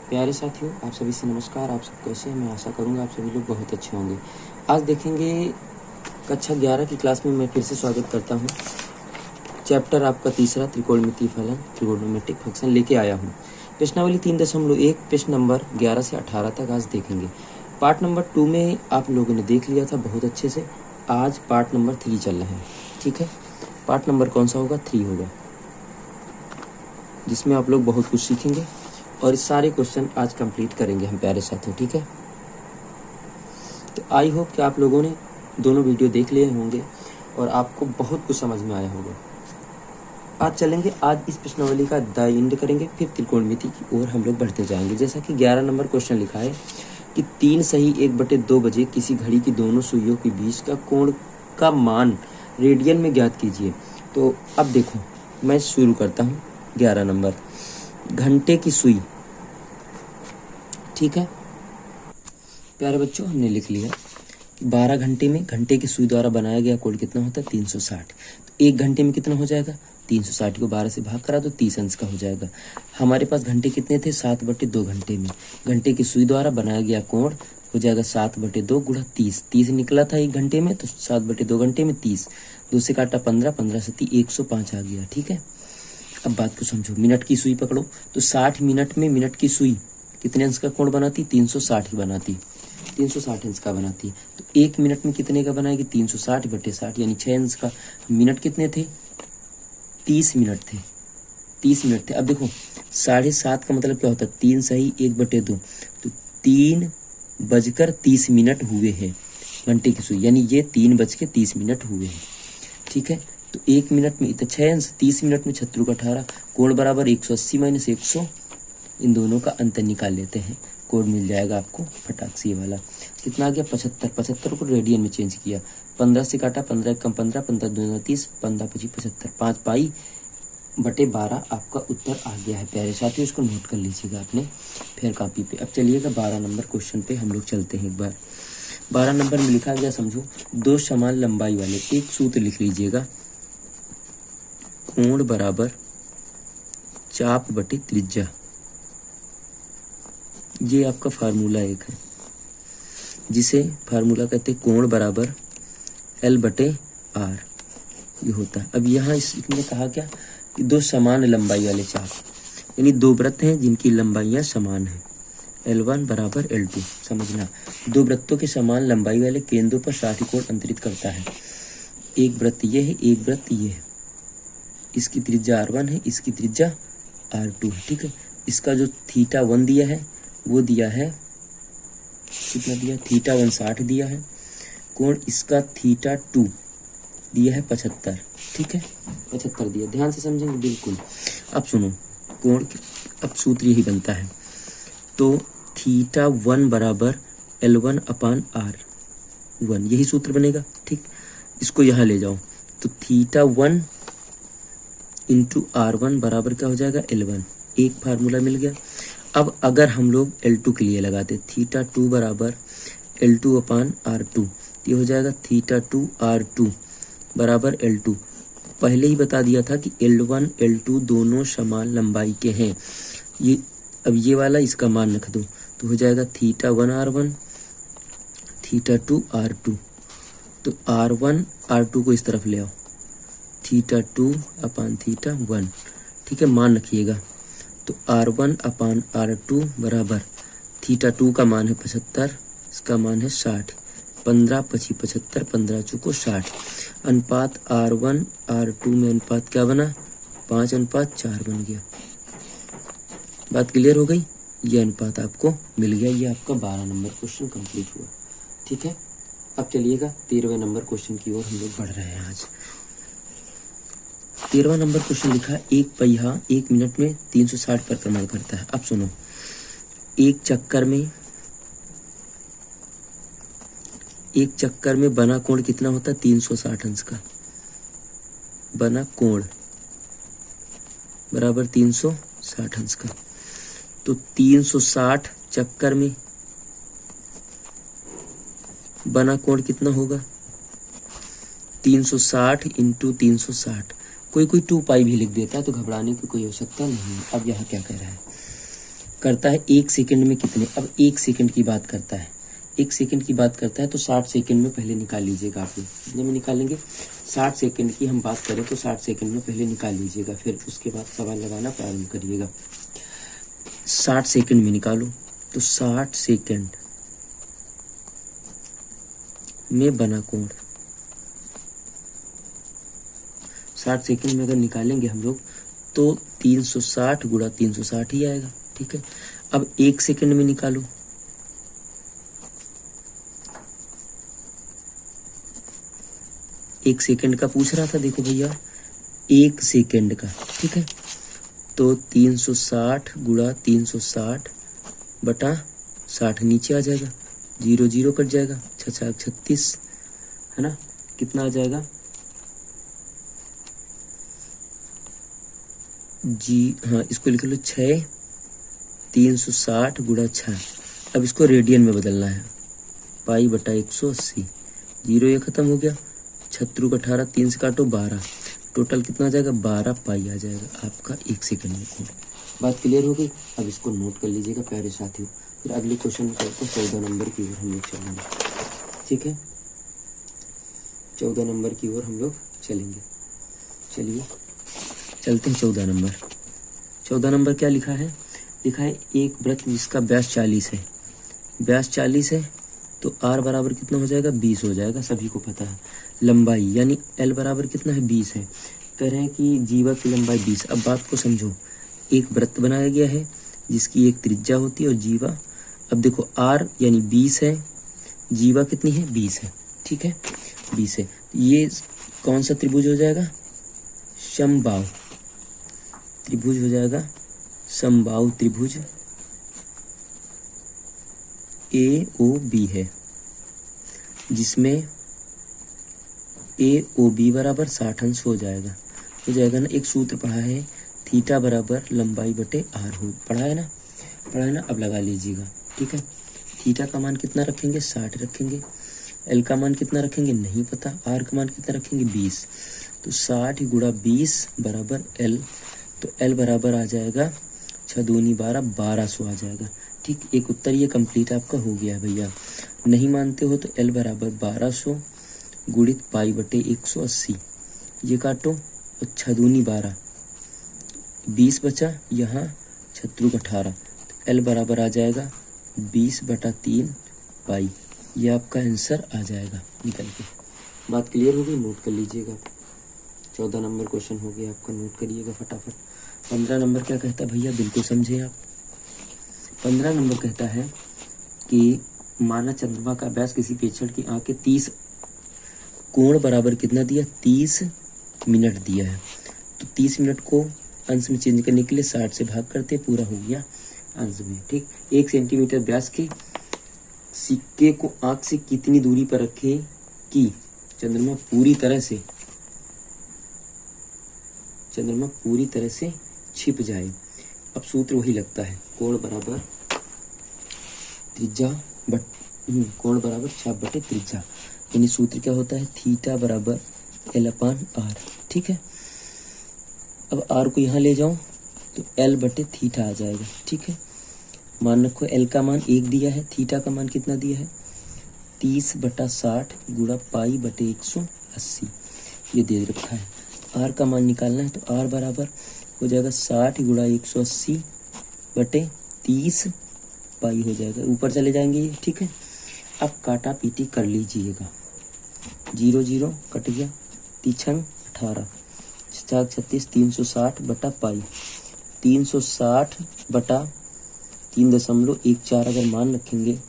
प्यारे साथियों, आप सभी से नमस्कार। आप सब कैसे हैं? मैं आशा करूंगा आप सभी लोग बहुत अच्छे होंगे। आज देखेंगे कक्षा 11 की क्लास में मैं फिर से स्वागत करता हूं। चैप्टर आपका तीसरा त्रिकोणमितीय फलन, ट्रिगोनोमेट्रिक फंक्शन लेके आया हूं। प्रश्नावली 3.1 प्रश्न नंबर 11 से 18 तक आज देखेंगे। पार्ट नंबर 2 में आप लोगों ने देख लिया था बहुत अच्छे से। आज पार्ट नंबर 3 चल रहा है। ठीक है, पार्ट नंबर कौन सा होगा? 3 होगा, जिसमें आप लोग बहुत कुछ सीखेंगे और इस सारे क्वेश्चन आज कंप्लीट करेंगे हम प्यारे साथियों। ठीक है, तो आई होप कि आप लोगों ने दोनों वीडियो देख लिए होंगे और आपको बहुत कुछ समझ में आया होगा। आज चलेंगे, आज इस प्रश्नावली का द एंड करेंगे, फिर त्रिकोणमिति की ओर हम लोग बढ़ते जाएंगे। जैसा कि 11 नंबर क्वेश्चन लिखा है कि 3 सही 1/2 बजे किसी घड़ी की दोनों सुइयों के बीच का कोण का मान रेडियन में ज्ञात कीजिए। तो अब देखो, मैं शुरू करता हूँ। 11 नंबर, घंटे की सुई। ठीक है प्यारे बच्चों, हमने लिख लिया 12 घंटे में घंटे की सुई द्वारा बनाया गया कोण कितना होता है? 360। तो 1 घंटे में कितना हो जाएगा? 360 को 12 से भाग करा तो 30 अंश का हो जाएगा। हमारे पास घंटे कितने थे? 7/2 घंटे में घंटे की सुई द्वारा बनाया गया कोण हो जाएगा 7/2 गुणा 30। 30 निकला था 1 घंटे में, तो 7/2 घंटे में 30, 2 से काटा 15, 15 से 105 आ गया। ठीक है, अब बात को समझो। मिनट की सुई पकड़ो तो 60 मिनट में मिनट की सुई कितने अंश का कोण बनाती? 360 ही बनाती, 360 अंश का बनाती। तो 1 मिनट में कितने का बनाएगी? 360/60 यानी 6 अंश का। मिनट कितने थे? 30 मिनट थे, 30 मिनट थे। अब देखो 7.5 का मतलब क्या होता है? 3 सही 1/2, तो 3:30 हुए हैं घंटे की सुई, यानी ये 3:30 हुए हैं। ठीक है, तो 1 मिनट में इतना 6 अंश, 30 मिनट में 6 × 18, कोण बराबर 180 - 100। इन दोनों का अंतर निकाल लेते हैं, कोण मिल जाएगा आपको फटाक से। ये वाला कितना आ गया? 75। 75 को रेडियन में चेंज किया, 15 से काटा, 15 × 15, 15 × 2 = 30, 15 × 25 = 75, 5 पाई/12 आपका उत्तर आ गया है प्यारे साथियों। इसको नोट कर लीजिएगा आपने फिर कॉपी पे। अब चलिएगा 12 नंबर क्वेश्चन पे हम लोग चलते हैं एक बार। 12 नंबर में लिखा गया, समझो, 2 समान लंबाई वाले एक सूत्र लिख लीजिएगा। कोण बराबर चाप बटे त्रिज्या, ये आपका फार्मूला एक है, जिसे फार्मूला कहते हैं कोण बराबर L/R, ये होता है। अब यहाँ इसने कहा क्या कि 2 समान लंबाई वाले चाप, यानी 2 वृत्त हैं जिनकी लंबाइयाँ समान हैं। L1 बराबर L2, समझना। 2 वृत्तों के समान लंबाई वाले केंद्रों पर 60 कोण अंतरित करता है। एक वृत्त ये है, एक वृत्त ये है। इसकी त्रिज्या R1 है, इसकी त्रिज्या R2 है। ठीक है, इसका जो θ1 दिया है वो दिया है कितना दिया? θ1 60 दिया है। कोण इसका θ2 दिया है 75। ठीक है, 75 दिया, ध्यान से समझेंगे बिल्कुल। अब सुनो, कोण अब सूत्र यही बनता है, तो θ1 बराबर L1/R1, यही सूत्र बनेगा। ठीक, इसको यहाँ ले जाओ, तो θ1 × R1 बराबर क्या हो जाएगा? L1। एक फार्मूला मिल गया। अब अगर हम लोग L2 के लिए लगाते, θ2 बराबर L2/R2, ये हो जाएगा θ2R2 बराबर L2। पहले ही बता दिया था कि L1 L2 दोनों समान लंबाई के हैं। ये अब ये वाला इसका मान रख दो, तो हो जाएगा θ1R1 θ2R2। तो R1 R2 को इस तरफ ले आओ, θ2/θ1। ठीक है, मान रखिएगा। तो R1/R2 बराबर θ2 का मान है 75, इसका मान है 60, 15 × 25 = 75, 15 × 4 = 60। अनुपात R1 R2 में अनुपात क्या बना? 5:4 बन गया। बात क्लियर हो गई? ये अनुपात आपको मिल गया। ये आपका 12 नंबर क्वेश्चन कंप्लीट हुआ। ठीक है, अब चलिएगा 13वें नंबर क्वेश्चन की ओर हम लोग बढ़ रहे हैं आज। 13वां नंबर क्वेश्चन लिखा है, एक पहिया 1 मिनट में 360 परिक्रमा करता है। अब सुनो, एक चक्कर में बना कोण कितना होता है? 360 अंश का। बना कोण बराबर 360 अंश का। तो 360 चक्कर में बना कोण कितना होगा? 360 × 360। कोई 2 पाई भी लिख देता है, तो घबराने की कोई आवश्यकता नहीं है। अब यहाँ क्या कह रहा है? करता है 1 सेकंड में कितने। अब 1 सेकंड की बात करता है, 1 सेकंड की बात करता है तो 60 सेकंड में पहले निकाल लीजिएगा आप लोग। कितने में निकालेंगे? 60 सेकंड की हम बात करें तो 60 सेकंड में पहले निकाल लीजिएगा, फिर उसके बाद सवाल लगाना प्रारंभ करिएगा। 60 सेकंड में निकालो तो 60 सेकंड में बना कोण, 60 सेकंड में अगर निकालेंगे हम लोग तो 360 गुणा 360 ही आएगा। ठीक है, अब 1 सेकंड में निकालो, एक सेकंड का पूछ रहा था, देखो भैया 1 सेकंड का। ठीक है, तो 360 गुणा 360 बटा 60 नीचे आ जाएगा, 0 0 कट जाएगा, 6 36 है ना, कितना आ जाएगा जी, हाँ इसको लिख लो 6 360 गुणा 6। अब इसको रेडियन में बदलना है, पाई बटा 180, 0 ये खत्म हो गया, 6 18 3 से काटो 12, टोटल कितना आ जाएगा 12 पाई आ जाएगा आपका 1 सेकंड में कोण। बात क्लियर हो गई? अब इसको नोट कर लीजिएगा प्यारे साथियों, फिर अगले क्वेश्चन में करते हैं 14 नंबर की ओर हम लोग चलेंगे। ठीक है, 14 नंबर की ओर हम लोग चलेंगे। चलिए चलते हैं 14 नंबर। 14 नंबर क्या लिखा है? लिखा है एक वृत्त जिसका व्यास 40 है, व्यास 40 है तो r बराबर कितना हो जाएगा 20 हो जाएगा, सभी को पता है। लंबाई यानी l बराबर कितना है 20 है, कह रहे हैं कि जीवा की लंबाई 20। अब बात को समझो, एक वृत्त बनाया गया है जिसकी एक त्रिज्या होती है और जीवा, अब देखो r यानी 20 है, जीवा कितनी है 20 है। ठीक है, 20 है, ये कौन सा त्रिभुज हो जाएगा? समबाहु त्रिभुज हो जाएगा, समबाहु त्रिभुज AOB है, जिसमें AOB बराबर 60 अंश हो जाएगा ना। एक सूत्र पढ़ा है, थीटा बराबर लंबाई बटे r हो, पढ़ा है ना, अब लगा लीजिएगा। ठीक है, थीटा का मान कितना रखेंगे 60 रखेंगे, l का मान कितना रखेंगे नहीं पता, r का मान कितना रखेंगे 20, तो 60 गुणा 20 बराबर l, तो l बराबर आ जाएगा 6 दूनी 12, 1200 आ जाएगा। ठीक, एक उत्तर ये कंप्लीट आपका हो गया भैया। नहीं मानते हो तो l बराबर 1200 गुणित पाई बटे 180, ये काटो और 6 दूनी 12, 20 बचा, यहाँ 6 18, तो l बराबर आ जाएगा 20 बटा 3 पाई, ये आपका आंसर आ जाएगा निकल के। बात क्लियर हो गई? नोट कर लीजिएगा, 14 नंबर क्वेश्चन हो गया आपका, नोट करिएगा फटाफट। 15 नंबर क्या कहता है भैया, बिल्कुल समझे आप। 15 नंबर कहता है कि माना चंद्रमा का व्यास किसी प्रेक्षण की आंख के 30 कोण बराबर कितना दिया 30 मिनट दिया है, तो 30 मिनट को अंश में चेंज करने के लिए 60 से भाग करते, पूरा हो गया अंश में। ठीक, 1 सेंटीमीटर व्यास के सिक्के को आंख से कितनी दूरी पर रखें कि चंद्रमा पूरी तरह से छिप जाए। अब सूत्र वही लगता है, कोण बराबर कोण बराबर चाप बटे त्रिज्या, यानी सूत्र क्या होता है थीटा बराबर l/r। ठीक है, अब r को यहाँ ले जाओ तो l बटे थीटा आ जाएगा। ठीक है, मान रखो l का मान 1 दिया है, थीटा का मान कितना दिया है 30 बटा 60 गुणा पाई बटे 180, ये दे रखा है। r का मान निकालना है तो r बराबर हो जाएगा 60 गुणा 180 बटे 30 पाई हो जाएगा, ऊपर चले जाएंगे ये। ठीक है, अब काटा पीटी कर लीजिएगा, 0 0 कट गया, 3 18, 4 36, 360 बटा पाई, 360 बटा 3.14 अगर मान रखेंगे,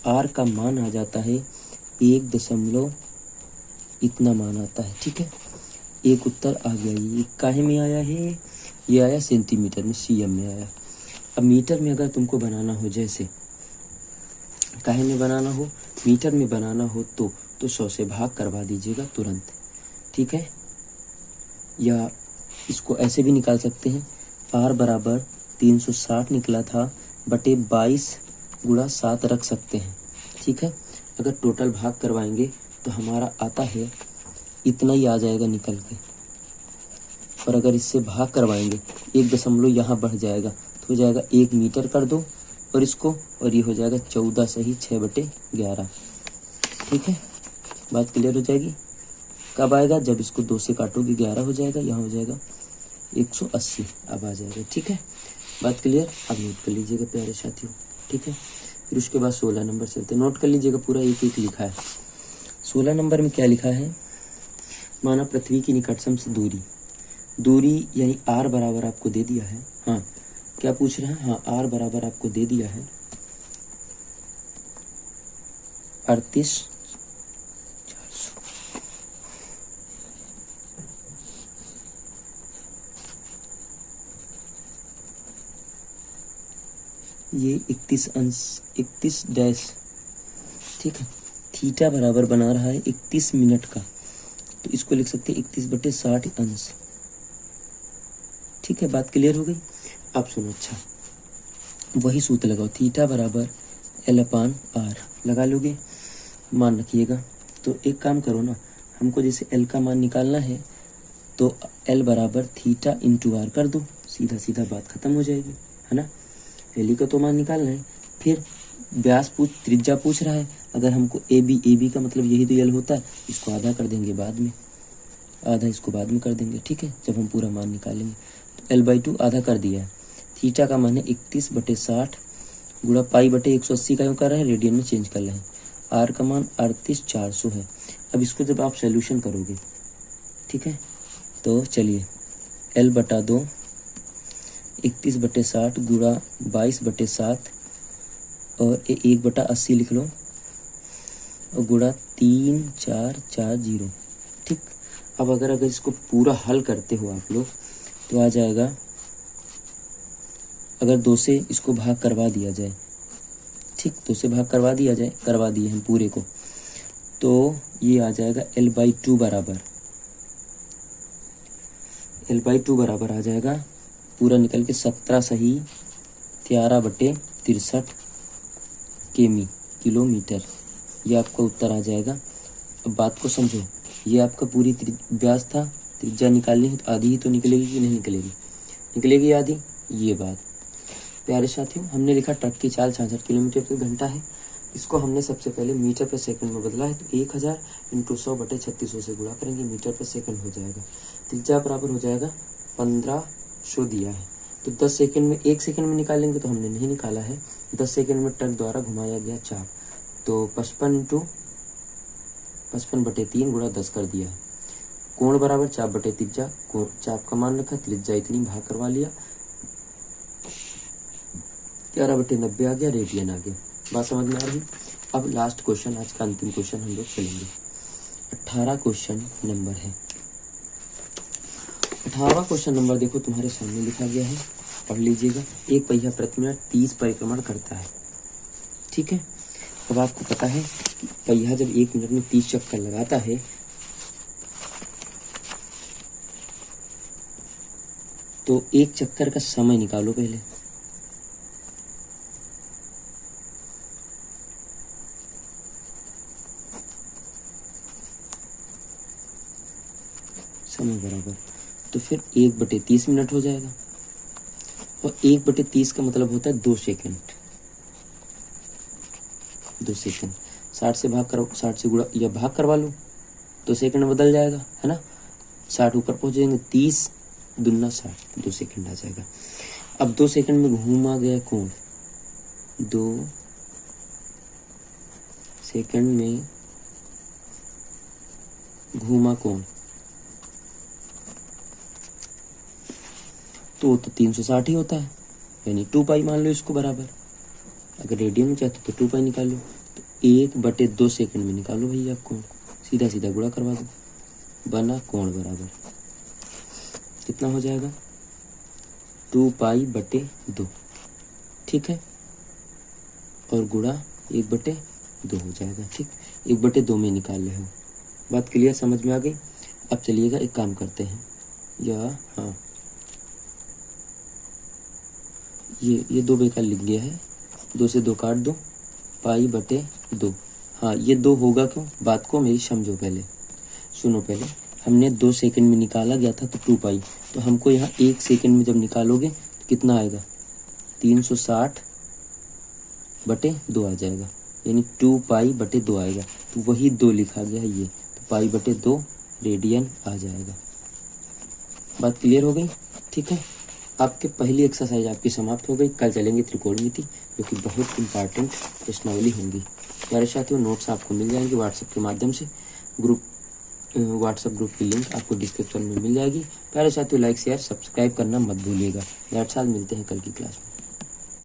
r का मान आ जाता है 1 इतना मान आता है। ठीक है, एक उत्तर आ गया। ये काहे में आया है? ये आया सेंटीमीटर में, cm में आया। अब मीटर में अगर तुमको बनाना हो, जैसे काहे में बनाना हो, मीटर में बनाना हो तो 100 से भाग करवा दीजिएगा तुरंत। ठीक है, या इसको ऐसे भी निकाल सकते हैं, r बराबर 360 निकला था बटे 22 गुणा 7 रख सकते हैं। ठीक है, अगर टोटल भाग करवाएंगे तो हमारा आता है इतना ही आ जाएगा निकल के, और अगर इससे भाग करवाएंगे 1 दशमलव यहाँ बढ़ जाएगा तो हो जाएगा 1 मीटर कर दो और इसको, और ये हो जाएगा 14 सही 6/11। ठीक है, बात क्लियर हो जाएगी। कब आएगा? जब इसको 2 से काटोगे 11 हो जाएगा, यहाँ हो जाएगा 180 अब आ जाएगा। ठीक है, बात क्लियर। अब नोट कर लीजिएगा प्यारे साथियों। ठीक है, फिर उसके बाद 16 नंबर चलते, नोट कर लीजिएगा, पूरा एक एक लिखा है। 16 नंबर में क्या लिखा है? माना पृथ्वी की निकटतम से दूरी यानी r बराबर आपको दे दिया है। हाँ, क्या पूछ रहे हैं? हाँ, r बराबर आपको दे दिया है 38,400। ये 31 डैश। ठीक है, थीटा बराबर बना रहा है 31 मिनट का, तो इसको लिख सकते हैं 31/60 अंश। ठीक है, बात क्लियर हो गई। अब सुनो, अच्छा वही सूत्र लगाओ, थीटा बराबर L/R लगा लोगे, मान रखिएगा। तो एक काम करो ना, हमको जैसे L का मान निकालना है तो L बराबर थीटा इंटू R कर दो, सीधा सीधा बात खत्म हो जाएगी, है ना। L का तो मान निकालना है, फिर व्यास त्रिज्या पूछ रहा है, अगर हमको AB का मतलब यही तो L होता है, इसको आधा कर देंगे बाद में, आधा इसको बाद में कर देंगे। ठीक है, जब हम पूरा मान निकालेंगे तो L/2 आधा कर दिया है। थीटा का मान है 31/60 गुणा π/180 का यूँ कर रहे हैं, रेडियन में चेंज कर रहे हैं। R का मान 38,400 है। अब इसको जब आप सोल्यूशन करोगे, ठीक है, तो चलिए L/2 31/60 गुणा 22/7 और 1/80 लिख लो और गुणा 3440। ठीक, अब अगर इसको पूरा हल करते हो आप लोग तो आ जाएगा, अगर 2 से इसको भाग करवा दिया जाए, ठीक, 2 से भाग करवा दिया जाए, करवा दिए हम पूरे को, तो ये आ जाएगा L/2 बराबर आ जाएगा पूरा निकल के 17 सही 13/63 किलोमीटर। ये आपका उत्तर आ जाएगा। अब बात को समझो, ये आपका पूरी व्यास था, त्रिज्या निकालनी है तो आधी ही तो निकलेगी कि नहीं निकलेगी? निकलेगी आधी। ये बात प्यारे साथियों, हमने लिखा ट्रक की चाल 66 किलोमीटर प्रति घंटा है, इसको हमने सबसे पहले मीटर पर सेकंड में बदला है, तो 1000 × 100/3600 से गुणा करेंगे, मीटर पर सेकंड हो जाएगा। त्रिज्या बराबर हो जाएगा 1500 दिया है, तो 10 सेकंड में 1 सेकंड में निकालेंगे तो हमने नहीं निकाला है। 10 सेकंड में ट्रक द्वारा घुमाया गया चाप, तो 55/3 गुणा 10 कर दिया है। कोण बराबर चाप/त्रिज्या, चाप का मान रखा, त्रिज्या इतनी भाग करवा लिया, 11/90 आ गया, रेडियन आ गया। बात समझ में आ रही? अब लास्ट क्वेश्चन, आज का अंतिम क्वेश्चन हम लोग चलेंगे। 18 क्वेश्चन नंबर है। 18वां क्वेश्चन नंबर देखो तुम्हारे सामने लिखा गया है, पढ़ लीजिएगा। एक पहिया प्रति मिनट 30 परिक्रमण करता है। ठीक है, अब आपको पता है कि पहिया जब 1 मिनट में 30 चक्कर लगाता है तो एक चक्कर का समय निकालो पहले। समय बराबर, तो फिर 1/30 मिनट हो जाएगा, और 1/30 का मतलब होता है 2 सेकंड। 2 सेकंड 60 से भाग करो, 60 से गुणा या भाग करवा लो तो सेकंड बदल जाएगा, है ना। 60 ऊपर पहुंचेंगे, 30 दूना 60, 2 सेकंड आ जाएगा। अब 2 सेकंड में घूमा गया कोण, 2 सेकंड में घूमा कोण तो 360 ही होता है, यानी 2π मान लो इसको बराबर। अगर रेडियन में चाहते तो 2π निकालो, तो 1/2 सेकंड में निकालो भैया कोण, सीधा सीधा गुणा करवा दो, बना कोण बराबर कितना हो जाएगा 2π/2। ठीक है, और गुणा 1/2 हो जाएगा। ठीक, 1/2 में निकाल रहे हो। बात क्लियर, समझ में आ गई? अब चलिएगा एक काम करते हैं, या हाँ ये 2 बेकार लिख गया है, 2 से 2 काट दो, π/2। हाँ, ये 2 होगा क्यों? बात को मेरी समझो, पहले सुनो। पहले हमने 2 सेकंड में निकाला गया था तो 2π, तो हमको यहाँ 1 सेकंड में जब निकालोगे तो कितना आएगा 360 बटे 2 आ जाएगा, यानी 2 पाई बटे 2 आएगा। तो वही 2 लिखा गया है ये, तो पाई बटे 2 रेडियन आ जाएगा। बात क्लियर हो गई? ठीक है, आपके पहली एक्सरसाइज आपकी समाप्त हो गई। कल चलेंगे त्रिकोणमिति, जो कि बहुत इंपॉर्टेंट प्रश्नावली होंगी। प्यारे साथियों, नोट्स आपको मिल जाएंगे व्हाट्सएप के माध्यम से। व्हाट्सएप ग्रुप की लिंक आपको डिस्क्रिप्शन में मिल जाएगी। प्यारे साथियों, लाइक शेयर सब्सक्राइब करना मत भूलिएगा। दैट्स ऑल, मिलते हैं कल की क्लास में।